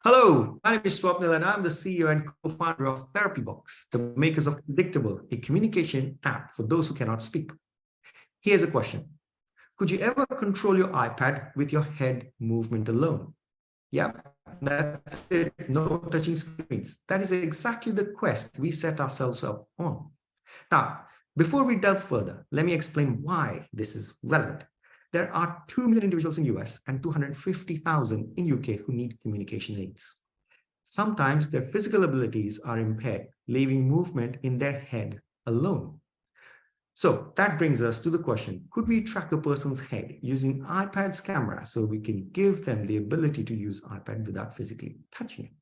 Hello, my name is Swapnil and I'm the CEO and co-founder of TherapyBox, the makers of Predictable, a communication app for those who cannot speak. Here's a question. Could you ever control your iPad with your head movement alone? Yeah, that's it. No touching screens. That is exactly the quest we set ourselves up on. Now, before we delve further, let me explain why this is relevant. There are 2 million individuals in US and 250,000 in UK who need communication aids. Sometimes their physical abilities are impaired, leaving movement in their head alone. So that brings us to the question, could we track a person's head using iPad's camera so we can give them the ability to use iPad without physically touching it?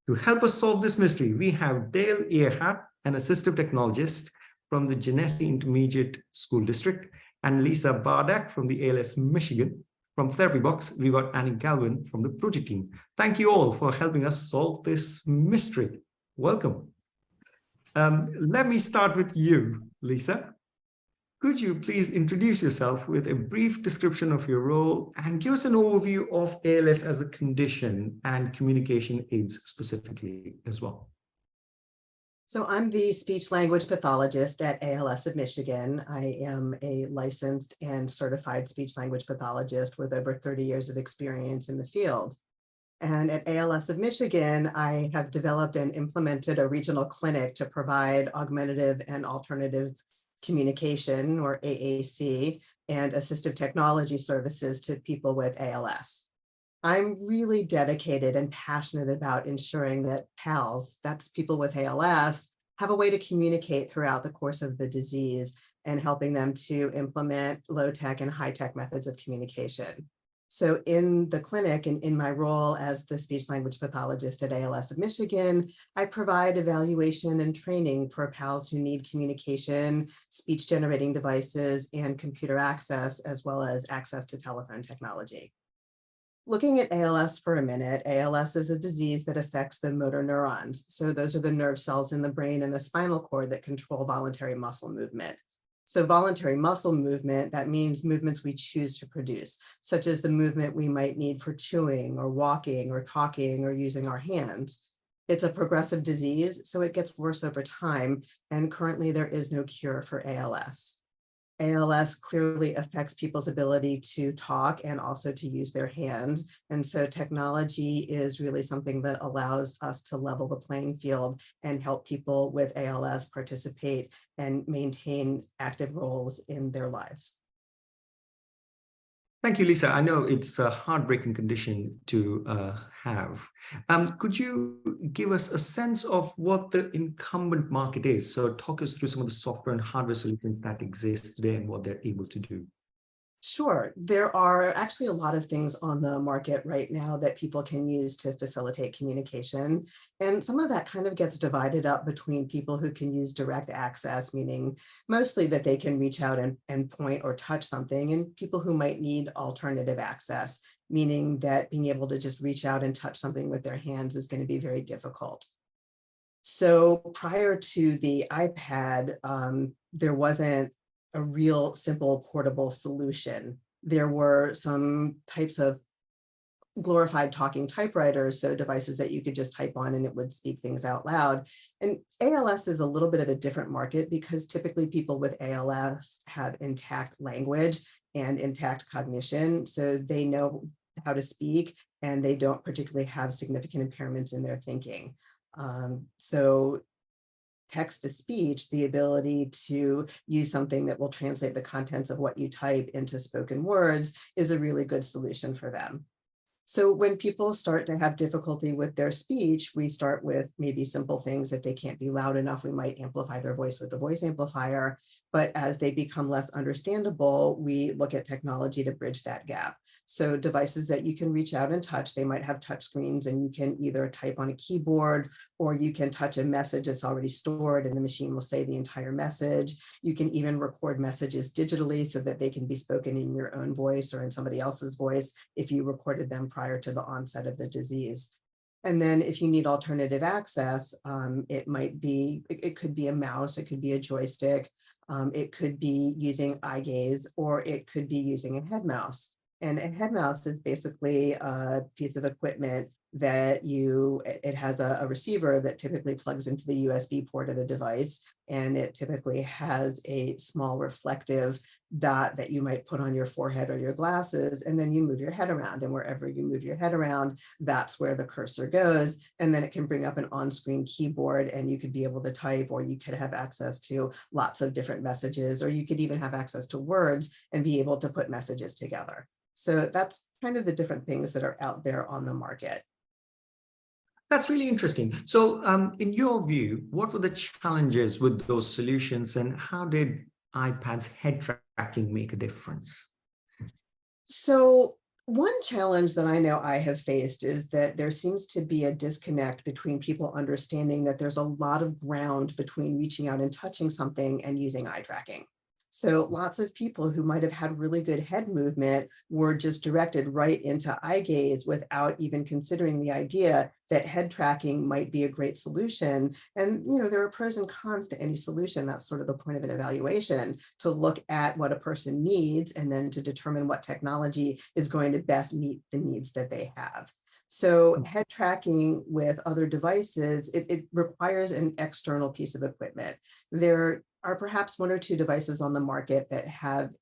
To help us solve this mystery, we have Dale Earhart, an assistive technologist from the Genesee Intermediate School District, and Lisa Bardak from the ALS Michigan. From TherapyBox, we got Annie Galvin from the project team. Thank you all for helping us solve this mystery. Welcome. Let me start with you, Lisa. Could you please introduce yourself with a brief description of your role and give us an overview of ALS as a condition and communication aids specifically as well? So I'm the speech language pathologist at ALS of Michigan. I am a licensed and certified speech language pathologist with over 30 years of experience in the field. And at ALS of Michigan, I have developed and implemented a regional clinic to provide augmentative and alternative communication, or AAC, and assistive technology services to people with ALS. I'm really dedicated and passionate about ensuring that PALS, that's people with ALS, have a way to communicate throughout the course of the disease and helping them to implement low-tech and high-tech methods of communication. So in the clinic and in my role as the speech language pathologist at ALS of Michigan, I provide evaluation and training for PALS who need communication, speech generating devices, and computer access, as well as access to telephone technology. Looking at ALS for a minute, ALS is a disease that affects the motor neurons. So those are the nerve cells in the brain and the spinal cord that control voluntary muscle movement. So voluntary muscle movement, that means movements we choose to produce, such as the movement we might need for chewing or walking or talking or using our hands. It's a progressive disease, so it gets worse over time, and currently there is no cure for ALS. ALS clearly affects people's ability to talk and also to use their hands. And so technology is really something that allows us to level the playing field and help people with ALS participate and maintain active roles in their lives. Thank you, Lisa. I know it's a heartbreaking condition to have. Could you give us a sense of what the incumbent market is? So talk us through some of the software and hardware solutions that exist today and what they're able to do. Sure. There are actually a lot of things on the market right now that people can use to facilitate communication. And some of that kind of gets divided up between people who can use direct access, meaning mostly that they can reach out and point or touch something, and people who might need alternative access, meaning that being able to just reach out and touch something with their hands is going to be very difficult. So prior to the iPad, there wasn't a real simple portable solution. There were some types of glorified talking typewriters, so devices that you could just type on and it would speak things out loud. And ALS is a little bit of a different market because typically people with ALS have intact language and intact cognition, so they know how to speak and they don't particularly have significant impairments in their thinking. So text to speech, the ability to use something that will translate the contents of what you type into spoken words, is a really good solution for them. So when people start to have difficulty with their speech, we start with maybe simple things. If they can't be loud enough, we might amplify their voice with a voice amplifier. But as they become less understandable, we look at technology to bridge that gap. So devices that you can reach out and touch, they might have touch screens and you can either type on a keyboard or you can touch a message that's already stored and the machine will say the entire message. You can even record messages digitally so that they can be spoken in your own voice or in somebody else's voice if you recorded them prior to the onset of the disease. And then if you need alternative access, it could be a mouse, it could be a joystick, it could be using eye gaze, or it could be using a head mouse. And a head mouse is basically a piece of equipment that it has a receiver that typically plugs into the USB port of a device, and it typically has a small reflective dot that you might put on your forehead or your glasses, and then you move your head around, and wherever you move your head around, that's where the cursor goes, and then it can bring up an on-screen keyboard, and you could be able to type, or you could have access to lots of different messages, or you could even have access to words and be able to put messages together. So that's kind of the different things that are out there on the market. That's really interesting. So, in your view, what were the challenges with those solutions, and how did iPad's head tracking make a difference? So one challenge that I know I have faced is that there seems to be a disconnect between people understanding that there's a lot of ground between reaching out and touching something and using eye tracking. So lots of people who might have had really good head movement were just directed right into eye gaze without even considering the idea that head tracking might be a great solution. And there are pros and cons to any solution. That's sort of the point of an evaluation, to look at what a person needs and then to determine what technology is going to best meet the needs that they have. So head tracking with other devices, it requires an external piece of equipment. There are perhaps one or two devices on the market that have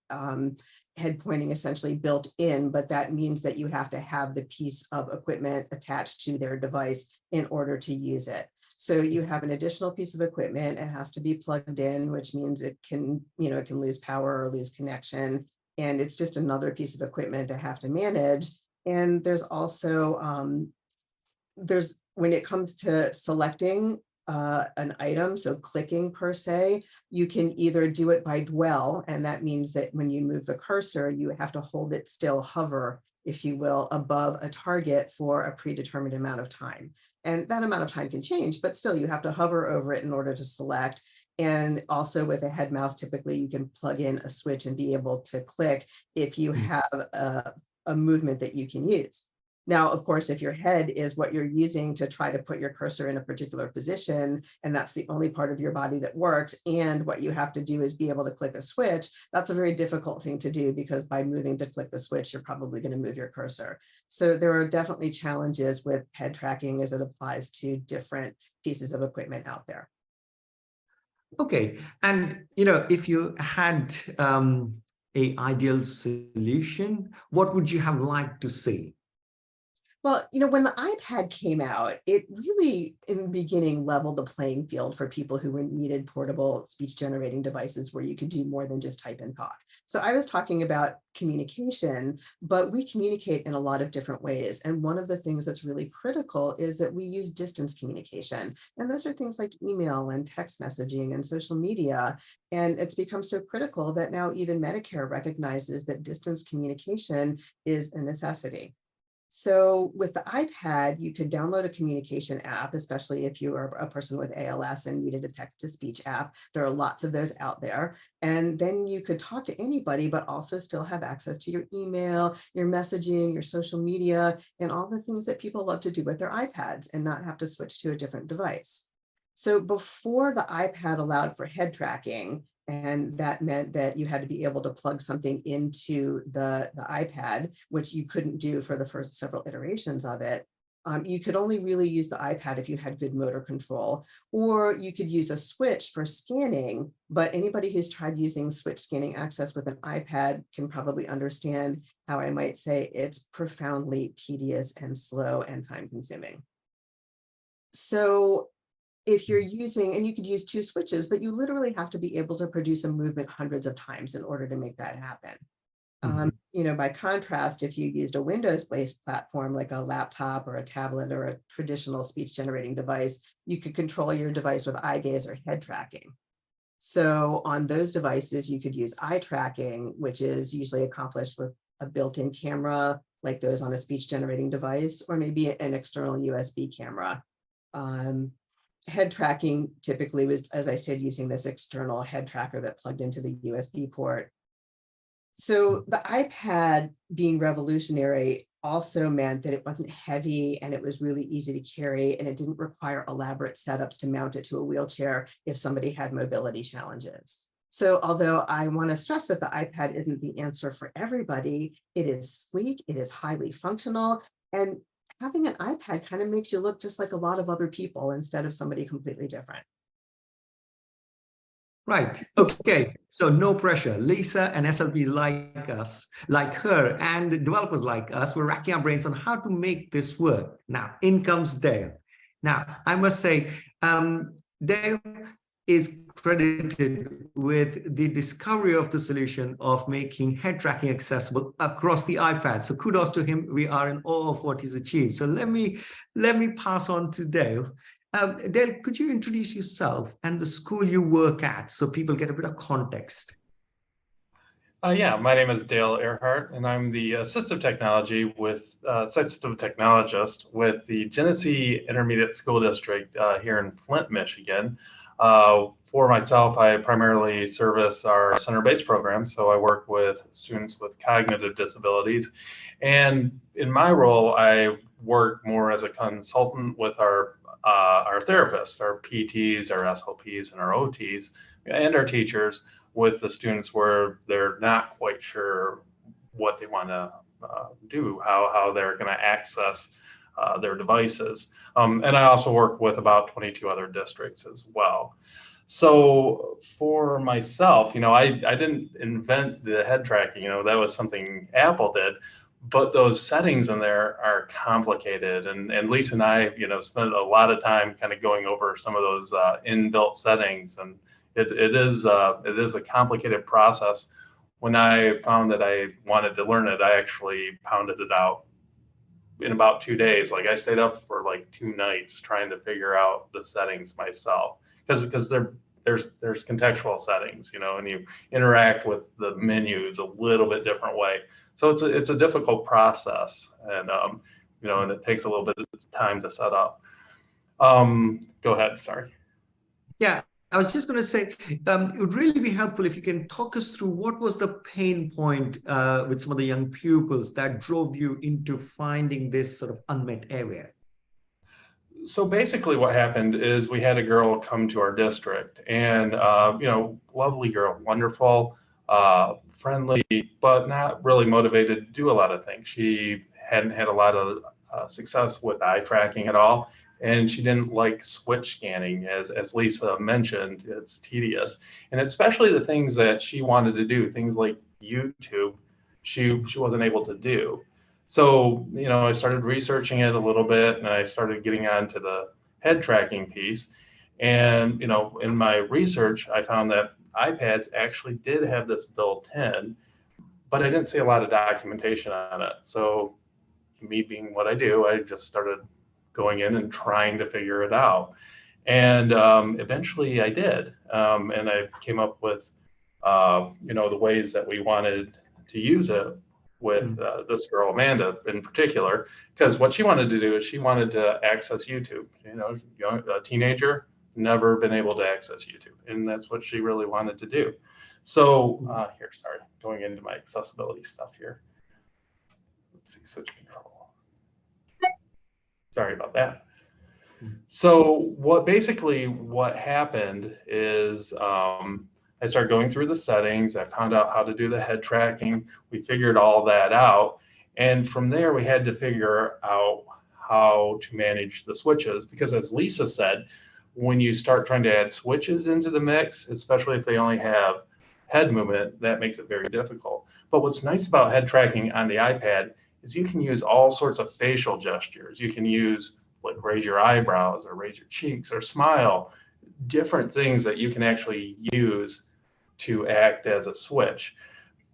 head pointing essentially built in, but that means that you have to have the piece of equipment attached to their device in order to use it. So you have an additional piece of equipment. It has to be plugged in, which means it can lose power or lose connection. And it's just another piece of equipment to have to manage. And there's also, when it comes to selecting an item, so clicking per se, you can either do it by dwell, and that means that when you move the cursor, you have to hold it still, hover, if you will, above a target for a predetermined amount of time. And that amount of time can change, but still you have to hover over it in order to select. And also with a head mouse, typically you can plug in a switch and be able to click if you have a movement that you can use. Now, of course, if your head is what you're using to try to put your cursor in a particular position, and that's the only part of your body that works, and what you have to do is be able to click a switch, that's a very difficult thing to do, because by moving to click the switch, you're probably going to move your cursor. So there are definitely challenges with head tracking as it applies to different pieces of equipment out there. Okay, and if you had a ideal solution, what would you have liked to see? Well, when the iPad came out, it really, in the beginning, leveled the playing field for people who needed portable speech generating devices where you could do more than just type and talk. So I was talking about communication, but we communicate in a lot of different ways. And one of the things that's really critical is that we use distance communication. And those are things like email and text messaging and social media. And it's become so critical that now even Medicare recognizes that distance communication is a necessity. So with the iPad, you could download a communication app, especially if you are a person with ALS and needed a text-to-speech app. There are lots of those out there. And then you could talk to anybody, but also still have access to your email, your messaging, your social media, and all the things that people love to do with their iPads and not have to switch to a different device. So before the iPad allowed for head tracking, and that meant that you had to be able to plug something into the iPad, which you couldn't do for the first several iterations of it. You could only really use the iPad if you had good motor control, or you could use a switch for scanning. But anybody who's tried using switch scanning access with an iPad can probably understand how I might say it's profoundly tedious and slow and time consuming. So if you're using, and you could use two switches, but you literally have to be able to produce a movement hundreds of times in order to make that happen. Mhm. By contrast, if you used a Windows-based platform like a laptop or a tablet or a traditional speech generating device, you could control your device with eye gaze or head tracking. So on those devices, you could use eye tracking, which is usually accomplished with a built-in camera like those on a speech generating device, or maybe an external USB camera. Um, Head tracking typically was, as I said, using this external head tracker that plugged into the USB port. So the iPad being revolutionary also meant that it wasn't heavy and it was really easy to carry, and it didn't require elaborate setups to mount it to a wheelchair if somebody had mobility challenges. So although I want to stress that the iPad isn't the answer for everybody, it is sleek, it is highly functional, and having an iPad kind of makes you look just like a lot of other people instead of somebody completely different. Right. Okay. So no pressure. Lisa and SLPs like us, like her, and developers like us, we're racking our brains on how to make this work. Now, in comes Dale. Now, I must say, Dale is credited with the discovery of the solution of making head tracking accessible across the iPad. So kudos to him. We are in awe of what he's achieved. So let me pass on to Dale. Dale, could you introduce yourself and the school you work at so people get a bit of context? Yeah, my name is Dale Earhart, and I'm the assistive technologist with the Genesee Intermediate School District here in Flint, Michigan. For myself, I primarily service our center-based program, so I work with students with cognitive disabilities. And in my role, I work more as a consultant with our therapists, our PTs, our SLPs, and our OTs, and our teachers with the students where they're not quite sure what they want to do, how they're going to access their devices. And I also work with about 22 other districts as well. So for myself, I didn't invent the head tracking, that was something Apple did. But those settings in there are complicated, and Lisa and I, spent a lot of time kind of going over some of those inbuilt settings, and it is a complicated process. When I found that I wanted to learn it, I actually pounded it out in about 2 days. Like I stayed up for like 2 nights trying to figure out the settings myself, because there's contextual settings, and you interact with the menus a little bit different way. So it's a difficult process, and and it takes a little bit of time to set up. Go ahead. Sorry. Yeah, I was just going to say, it would really be helpful if you can talk us through what was the pain point with some of the young pupils that drove you into finding this sort of unmet area. So basically what happened is we had a girl come to our district, and lovely girl, wonderful, friendly, but not really motivated to do a lot of things. She hadn't had a lot of success with eye tracking at all, and she didn't like switch scanning. As Lisa mentioned, it's tedious, and especially the things that she wanted to do, things like YouTube, she wasn't able to do. So, I started researching it a little bit, and I started getting onto the head tracking piece. And, in my research, I found that iPads actually did have this built in, but I didn't see a lot of documentation on it. So, me being what I do, I just started going in and trying to figure it out. And eventually I did. And I came up with, the ways that we wanted to use it with this girl, Amanda, in particular, because what she wanted to do is she wanted to access YouTube. A teenager, never been able to access YouTube, and that's what she really wanted to do. So sorry, going into my accessibility stuff here. Let's see, switch control. Sorry about that. So what happened is I started going through the settings. I found out how to do the head tracking. We figured all that out. And from there, we had to figure out how to manage the switches, because as Lisa said, when you start trying to add switches into the mix, especially if they only have head movement, that makes it very difficult. But what's nice about head tracking on the iPad is you can use all sorts of facial gestures. You can use like raise your eyebrows or raise your cheeks or smile, different things that you can actually use to act as a switch.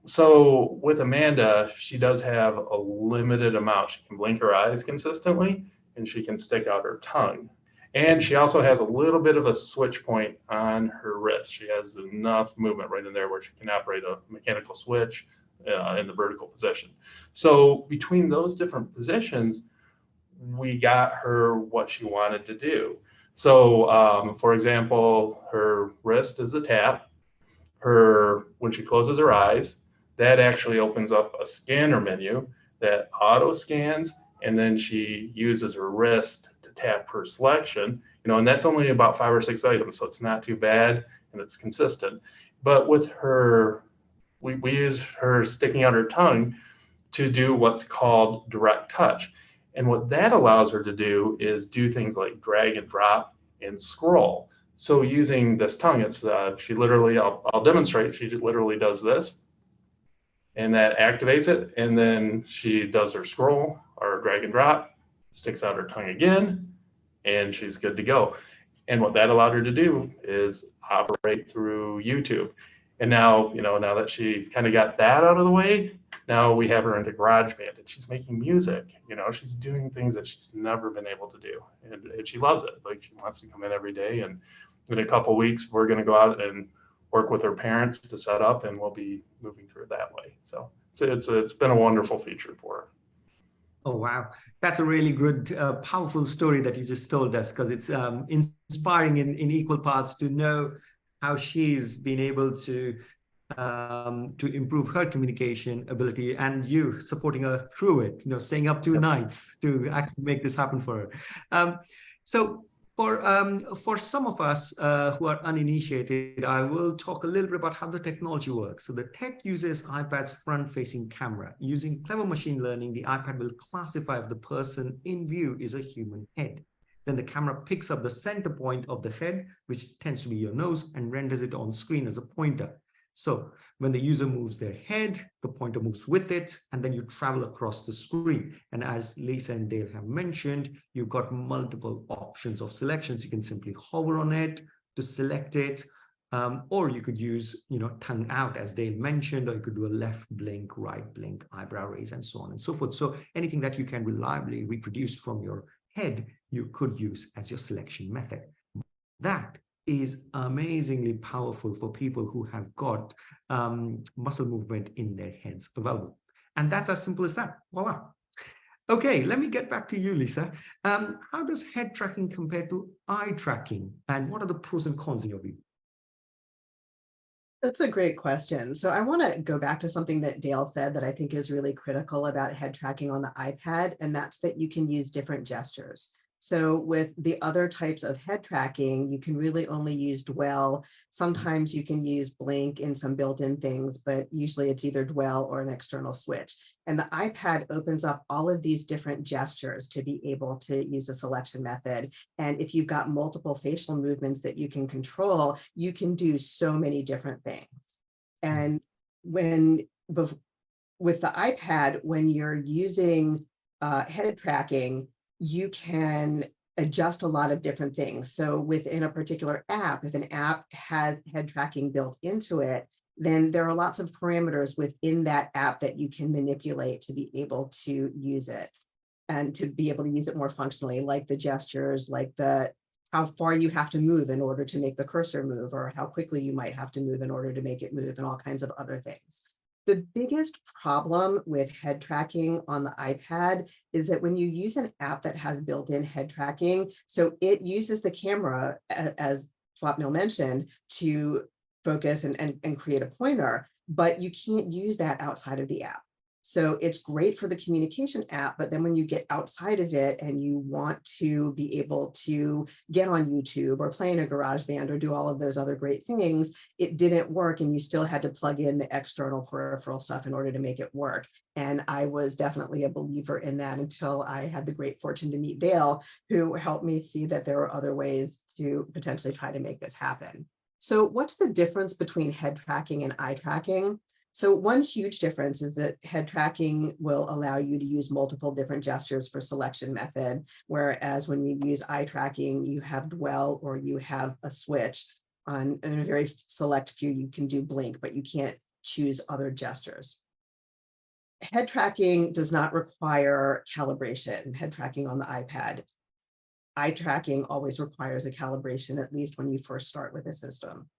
So with Amanda, she does have a limited amount. She can blink her eyes consistently, and she can stick out her tongue. And she also has a little bit of a switch point on her wrist. She has enough movement right in there where she can operate a mechanical switch in the vertical position. So between those different positions, we got her what she wanted to do. So for example, her wrist is the tap. When she closes her eyes, that actually opens up a scanner menu that auto scans, and then she uses her wrist to tap her selection, and that's only about 5 or 6 items, so it's not too bad and it's consistent. But with her, we use her sticking out her tongue to do what's called direct touch. And what that allows her to do is do things like drag and drop and scroll. So using this tongue, it's she literally, I'll demonstrate, she literally does this, and that activates it, and then she does her scroll or drag and drop, sticks out her tongue again, and she's good to go. And what that allowed her to do is operate through YouTube. And now, now that she kind of got that out of the way, now we have her into GarageBand, and she's making music. She's doing things that she's never been able to do, and she loves it. Like, she wants to come in every day, and in a couple of weeks, we're going to go out and work with her parents to set up, and we'll be moving through it that way. So it's been a wonderful feature for her. Oh, wow. That's a really good, powerful story that you just told us, because it's inspiring in equal parts to know how she's been able to improve her communication ability, and you supporting her through it, staying up 2 nights to actually make this happen for her. So for some of us who are uninitiated, I will talk a little bit about how the technology works. So the tech uses iPad's front-facing camera. Using clever machine learning, the iPad will classify if the person in view is a human head. Then the camera picks up the center point of the head, which tends to be your nose, and renders it on screen as a pointer. So when the user moves their head, the pointer moves with it, and then you travel across the screen. And as Lisa and Dale have mentioned, you've got multiple options of selections. You can simply hover on it to select it, or you could use, tongue out, as Dale mentioned, or you could do a left blink, right blink, eyebrow raise, and so on and so forth. So anything that you can reliably reproduce from your head, you could use as your selection method. That is amazingly powerful for people who have got muscle movement in their heads available. And that's as simple as that. Voila. Okay, let me get back to you, Lisa. How does head tracking compare to eye tracking? And what are the pros and cons in your view? That's a great question. So I want to go back to something that Dale said that I think is really critical about head tracking on the iPad, and that's that you can use different gestures. So with the other types of head tracking, you can really only use dwell. Sometimes you can use blink in some built-in things, but usually it's either dwell or an external switch. And the iPad opens up all of these different gestures to be able to use a selection method. And if you've got multiple facial movements that you can control, you can do so many different things. And with the iPad, when you're using head tracking, you can adjust a lot of different things. So within a particular app, if an app had head tracking built into it, then there are lots of parameters within that app that you can manipulate to be able to use it and to be able to use it more functionally, like the gestures, like how far you have to move in order to make the cursor move, or how quickly you might have to move in order to make it move, and all kinds of other things. The biggest problem with head tracking on the iPad is that when you use an app that has built-in head tracking, so it uses the camera, as Swapnil mentioned, to focus and create a pointer, but you can't use that outside of the app. So it's great for the communication app, but then when you get outside of it and you want to be able to get on YouTube or play in a GarageBand or do all of those other great things, it didn't work, and you still had to plug in the external peripheral stuff in order to make it work. And I was definitely a believer in that until I had the great fortune to meet Dale, who helped me see that there were other ways to potentially try to make this happen. So what's the difference between head tracking and eye tracking? So one huge difference is that head tracking will allow you to use multiple different gestures for selection method, whereas when you use eye tracking, you have dwell or you have a switch. And in a very select few, you can do blink, but you can't choose other gestures. Head tracking does not require calibration, head tracking on the iPad. Eye tracking always requires a calibration, at least when you first start with a system.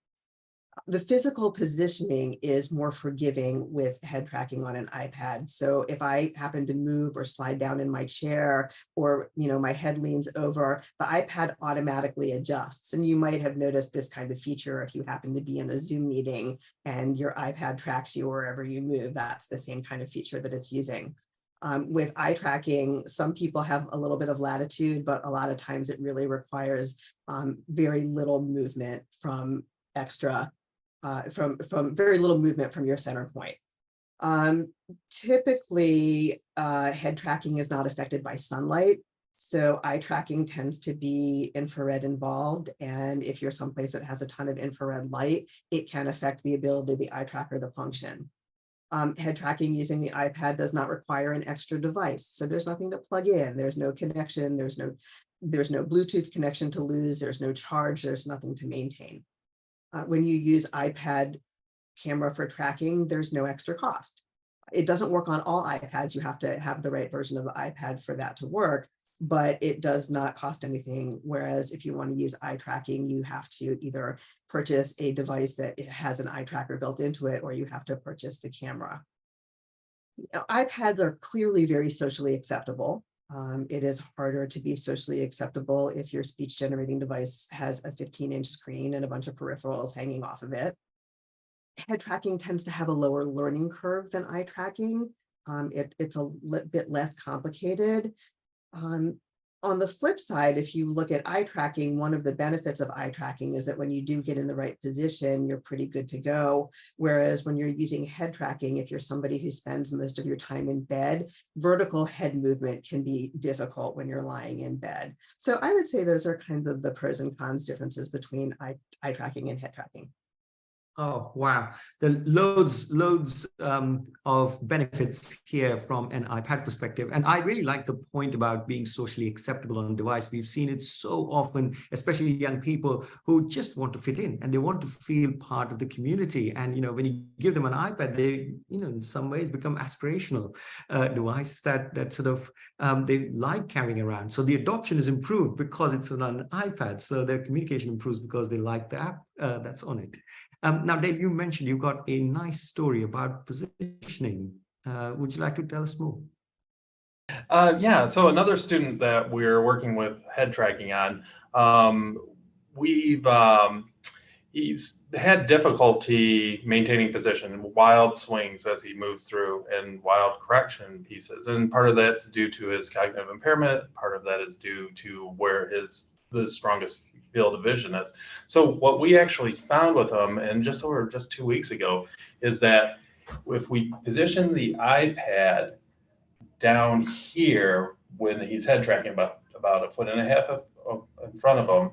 The physical positioning is more forgiving with head tracking on an iPad. So if I happen to move or slide down in my chair, or my head leans over, the iPad automatically adjusts. And you might have noticed this kind of feature if you happen to be in a Zoom meeting and your iPad tracks you wherever you move. That's the same kind of feature that it's using. With eye tracking, some people have a little bit of latitude, but a lot of times it really requires very little movement from very little movement from your center point. Typically, head tracking is not affected by sunlight. So eye tracking tends to be infrared involved. And if you're someplace that has a ton of infrared light, it can affect the ability of the eye tracker to function. Head tracking using the iPad does not require an extra device. So there's nothing to plug in. There's no connection. There's no Bluetooth connection to lose. There's no charge. There's nothing to maintain. When you use iPad camera for tracking, there's no extra cost. It doesn't work on all iPads. You have to have the right version of the iPad for that to work, but it does not cost anything. Whereas if you want to use eye tracking, you have to either purchase a device that has an eye tracker built into it, or you have to purchase the camera. iPads are clearly very socially acceptable. It is harder to be socially acceptable if your speech generating device has a 15-inch screen and a bunch of peripherals hanging off of it. Head tracking tends to have a lower learning curve than eye tracking. It's a bit less complicated. Um, on the flip side, if you look at eye tracking, one of the benefits of eye tracking is that when you do get in the right position, you're pretty good to go. Whereas when you're using head tracking, if you're somebody who spends most of your time in bed, vertical head movement can be difficult when you're lying in bed. So I would say those are kind of the pros and cons differences between eye tracking and head tracking. Oh, wow. The loads of benefits here from an iPad perspective. And I really like the point about being socially acceptable on device. We've seen it so often, especially young people who just want to fit in and they want to feel part of the community. And, when you give them an iPad, they, in some ways become aspirational device that sort of they like carrying around. So the adoption is improved because it's on an iPad. So their communication improves because they like the app that's on it. Now, Dale, you mentioned you got a nice story about positioning. Would you like to tell us more? Yeah, so another student that we're working with head tracking on, we've he's had difficulty maintaining position, wild swings as he moves through, and wild correction pieces. And part of that's due to his cognitive impairment. Part of that is due to where the strongest field of vision is. So what we actually found with him, and just 2 weeks ago, is that if we position the iPad down here when he's head tracking about a foot and a half in front of him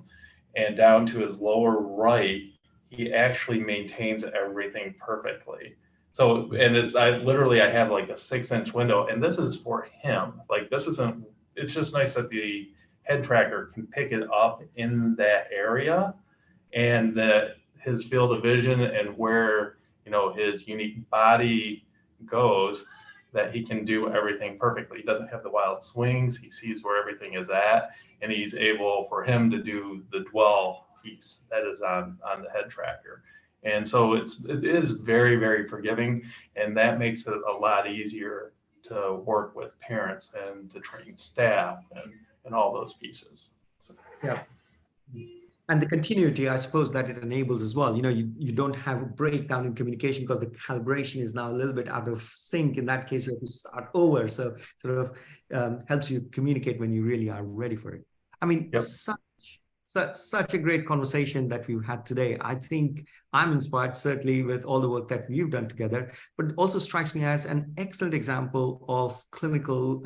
and down to his lower right, he actually maintains everything perfectly. So, and I have like a 6-inch window, and this is for him. Like, this isn't, it's just nice that the head tracker can pick it up in that area, and that his field of vision and where, his unique body goes, that he can do everything perfectly. He doesn't have the wild swings. He sees where everything is at, and he's able for him to do the dwell piece that is on the head tracker. And so it is very, very forgiving, and that makes it a lot easier to work with parents and to train staff and all those pieces. So. Yeah. And the continuity, I suppose, that it enables as well. You don't have a breakdown in communication because the calibration is now a little bit out of sync. In that case, you have to start over. So sort of helps you communicate when you really are ready for it. I mean, Yep. such a great conversation that we've had today. I think I'm inspired, certainly, with all the work that we've done together, but it also strikes me as an excellent example of clinical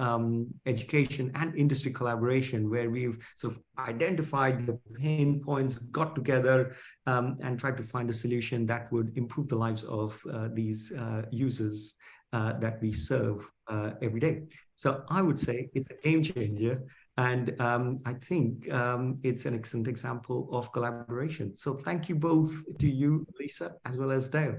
education and industry collaboration, where we've sort of identified the pain points, got together, and tried to find a solution that would improve the lives of these users that we serve every day. So I would say it's a game changer. And I think it's an excellent example of collaboration. So thank you both to you, Lisa, as well as Dale.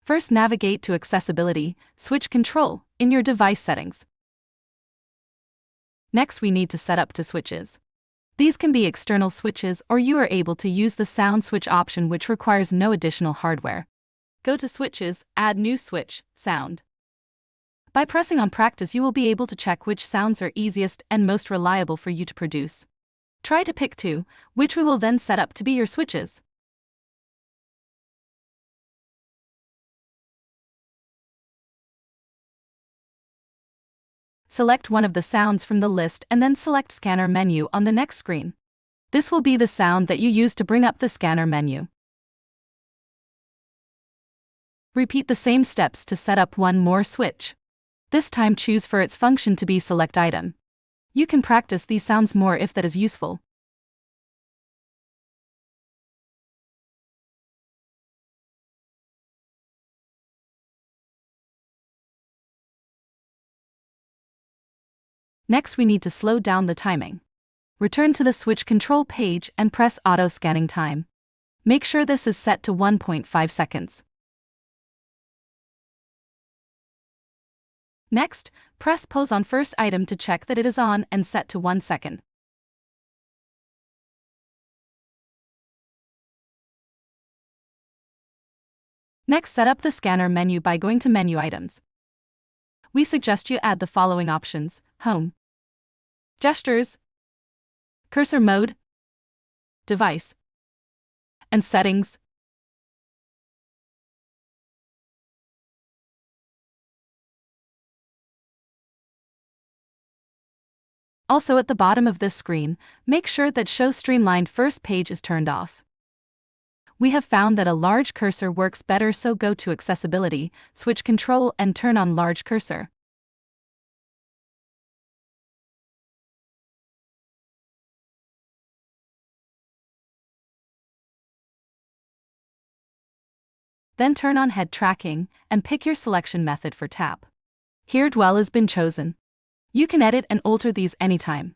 First, navigate to Accessibility, switch Control in your device settings. Next, we need to set up to switches. These can be external switches, or you are able to use the sound switch option, which requires no additional hardware. Go to Switches, add New Switch, Sound. By pressing on Practice, you will be able to check which sounds are easiest and most reliable for you to produce. Try to pick 2, which we will then set up to be your switches. Select one of the sounds from the list and then select Scanner menu on the next screen. This will be the sound that you use to bring up the scanner menu. Repeat the same steps to set up one more switch. This time choose for its function to be select item. You can practice these sounds more if that is useful. Next, we need to slow down the timing. Return to the switch control page and press auto scanning time. Make sure this is set to 1.5 seconds. Next, press pause on first item to check that it is on and set to 1 second. Next, set up the scanner menu by going to Menu Items. We suggest you add the following options: Home, Gestures, Cursor Mode, Device, and Settings. Also, at the bottom of this screen, make sure that Show Streamlined First Page is turned off. We have found that a large cursor works better, so go to Accessibility, Switch Control, and turn on Large Cursor. Then turn on head tracking and pick your selection method for tap. Here Dwell has been chosen. You can edit and alter these anytime.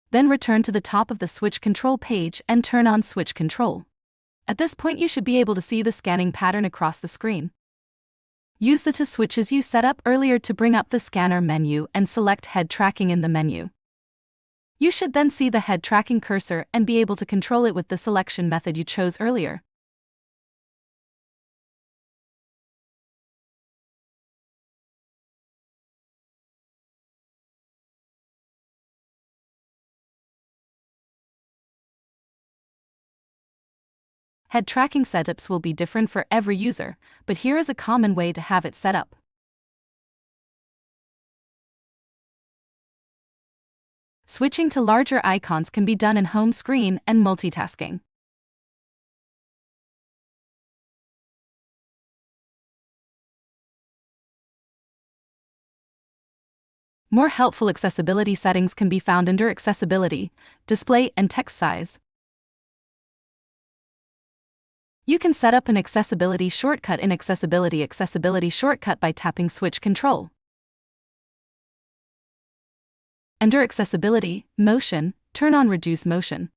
Then return to the top of the switch control page and turn on switch control. At this point, you should be able to see the scanning pattern across the screen. Use the two switches you set up earlier to bring up the scanner menu and select head tracking in the menu. You should then see the head tracking cursor and be able to control it with the selection method you chose earlier. Head tracking setups will be different for every user, but here is a common way to have it set up. Switching to larger icons can be done in home screen and multitasking. More helpful accessibility settings can be found under Accessibility, Display, and Text Size. You can set up an accessibility shortcut in Accessibility shortcut by tapping Switch Control. Under Accessibility, Motion, turn on Reduce Motion.